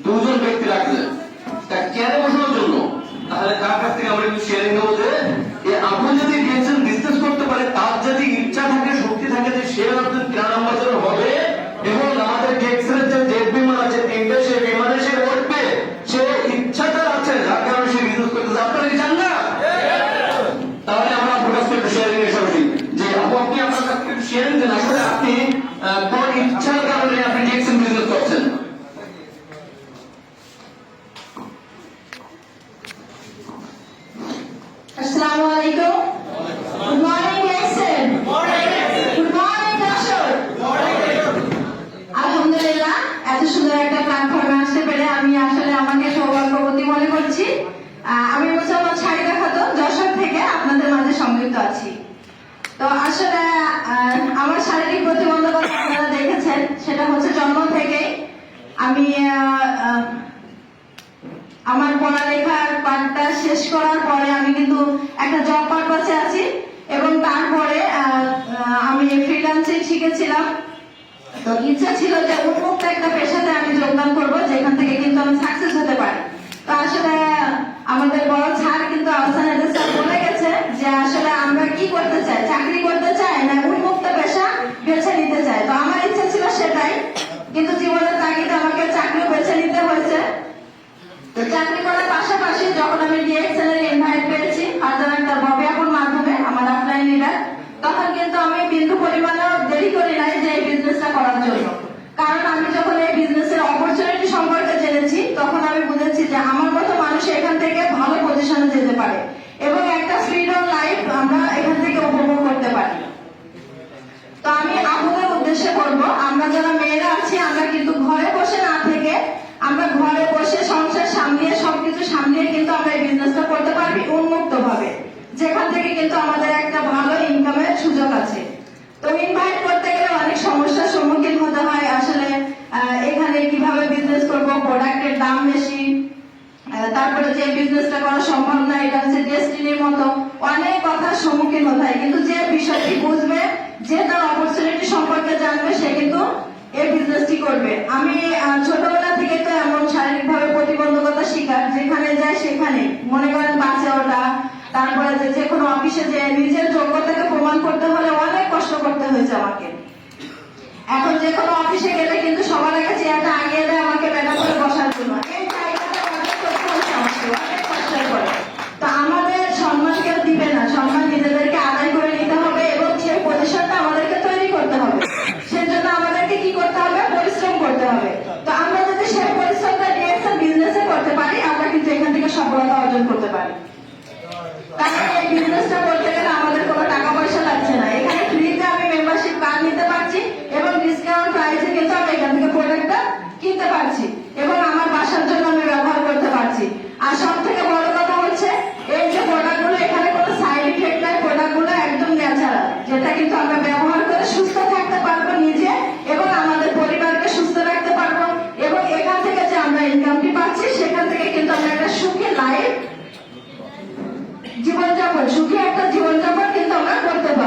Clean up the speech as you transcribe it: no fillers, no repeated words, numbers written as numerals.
দুজন ব্যক্তি রাখলেন তা চেয়ারে বসানোর জন্য, তাহলে তার কাছ থেকে আমরা একটু শেয়ারিং নেবো যে আপনি যদি ডিএক্সএল বিজনেস করতে পারে, তার যদি ইচ্ছা থাকে, শক্তি থাকে যে সে একজন ক্রীড়া অ্যাম্বাসেডর হবে এবং আমাদের ডিএক্সএল এর যে জেট বিমান আছে তিনটে, সেই বিমানে সে উঠবে, সে ইচ্ছাটা আছে, যার কারণে সে বিজনেস করতে। আপনারা কি চান না? তাহলে আমরা ফোকাস করতে শেয়ারিং এর সরাসরি যে আপনি আপনার কাছ থেকে শেয়ারিং দেন, আসলে আপনি কোন ইচ্ছার কারণে আপনি ডিএক্সএল বিজনেস করছেন। আসসালামু আলাইকুম। Good morning DXL. Good morning দর্শক। আলহামদুলিল্লাহ, এত সুন্দর একটা প্ল্যাটফর্মে আসতে পেরে আমি আসলে আমাকে সৌভাগ্যবতী মনে করছি। আমি মুসলমান শাহিদা খাতুন যশোর থেকে আপনাদের মাঝে সংযুক্ত আছি। তো আসলে আমার শারীরিক প্রতিবন্ধকতা আপনারা দেখেছেন, সেটা হচ্ছে জন্ম থেকেই। আমি আমার পড়ালেখার পাঠটা শেষ করার পরে আমি কিন্তু একটা জব পারপাসে আছি এবং তারপরে আমি ফ্রিল্যান্সিং শিখেছিলাম। তো ইচ্ছা ছিল যে উন্মুক্ত একটা পেশাতে আমি যোগদান করবো, যেখান থেকে কিন্তু আমি সাকসেস হতে পারি। তো আসলে আমাদের বড় স্যার কিন্তু আহসান হায়দার স্যার বলে গেছে যে আসলে আমরা কি করতে চাই, চাকরি করতে চাই না উন্মুক্ত পেশা বেছে নিতে চাই। তো আমার ইচ্ছা ছিল সেটাই, কিন্তু জীবনের তাগিদে আমাকে চাকরিও বেছে নিতে হয়েছে। তো চাকরি করার পাশাপাশি যখন আমি ডিএক্সএল এর ইনভাইট পেয়েছি ফার্দার একটা বিজ্ঞাপন মাধ্যমে আমার অফলাইন লিডার, তখন কিন্তু আমি বিন্দু পরিমাণেও দেরি করি নাই যে এই বিজনেসটা করার জন্য। কারণ আমি যখন এই বিজনেসের অপরচুনিটি সম্পর্কে জেনেছি, তখন আমি বুঝেছি যে আমার মতো মানুষ এখান থেকে ভালো পজিশনে যেতে পারে এবং একটা ফ্রিডম লাইফ আমরা এখান থেকে উপভোগ করতে পারি। তো আমি আপনাদের উদ্দেশ্যে বলবো, আমরা যারা মেয়েরা আছি আমরা কিন্তু ঘরে বসে না থেকে আমরা ঘরে বসে সংসার সামলিয়ে সবকিছু সামলিয়ে কিন্তু আমরা এই বিজনেসটা করতে পারবি উন্মুক্ত ভাবে, যেখান থেকে কিন্তু আমাদের একটা ভালো ইনকামের সুযোগ আছে। তো ইনভাইট করতে গেলে অনেক সমস্যার সম্মুখীন হতে হয়। আসলে এখানে কিভাবে বিজনেস করব, প্রোডাক্টের দাম বেশি, তারপরে যে বিজনেসটা করা সম্ভব না, এটা হচ্ছে ডেস্টিনির মতো অনেক কথার সম্মুখীন হতে হয়। কিন্তু যে বিষয়টি বুঝবে, যে তার অপরচুনিটি সম্পর্কে জানবে, সে কিন্তু এই বিজনেসটি করবে। আমি ছোটবেলা থেকে তো এমন শারীরিক ভাবে প্রতিবন্ধকতা শিকার, যেখানে যায় সেখানে মনে করেন বাঁচে ওঠা, তারপরে যে কোনো অফিসে যে নিজের যোগ্যতাকে প্রমাণ করতে হলে অনেক কষ্ট করতে হয়েছে আমাকে। এখন যে কোনো অফিসে গেলে কিন্তু সবার আগে চেয়ারটা আগিয়ে দেয় আমাকে বেড়া করে বসার জন্য, এই জায়গাটা অনেক করতে হয়েছে আমাকে, অনেক কষ্ট করে। তো আমাদের সম্মান কেউ দিবে না, সম্মান নিজেদেরকে আদায় করে নিতে হবে এবং সেই পজিশনটা আমাদেরকে তৈরি করতে হবে। সেজন্য আমাদেরকে কি করতে হবে, পরিশ্রম করতে হবে। তো আমরা যদি সেই পরিশ্রমটা ডিএক্সএল বিজনেসে করতে পারি, আমরা কিন্তু এখান থেকে সফলতা অর্জন করতে পারি। কারণ এই বিজনেসটা করতে গেলে আমাদের কোনো টাকা পয়সা লাগছে না। এখানে ফ্রিতে আমি মেম্বারশিপ কার্ড নিতে পারছি এবং ডিসকাউন্ট প্রাইসে কিন্তু আমি এখান থেকে প্রোডাক্টটা কিনতে পারছি এবং আমার বাসার জন্য আমি ব্যবহার করতে পারছি। আর সব থেকে বড় কথা হচ্ছে এই যে প্রোডাক্টগুলো, এখানে কোনো সাইড ইফেক্ট নাই, প্রোডাক্টগুলো একদম ন্যাচারাল, যেটা কিন্তু আমরা ব্যবহার করে সুস্থ থাকতে পারবো নিজে এবং আমাদের পরিবারকে সুস্থ রাখতে পারবো এবং এখান থেকে যে আমরা ইনকামটি পাচ্ছি সেখান থেকে কিন্তু আমরা একটা সুখী লাইফ জীবনযাপন, সুখী একটা জীবনযাপন কিন্তু আমরা করতে পারি।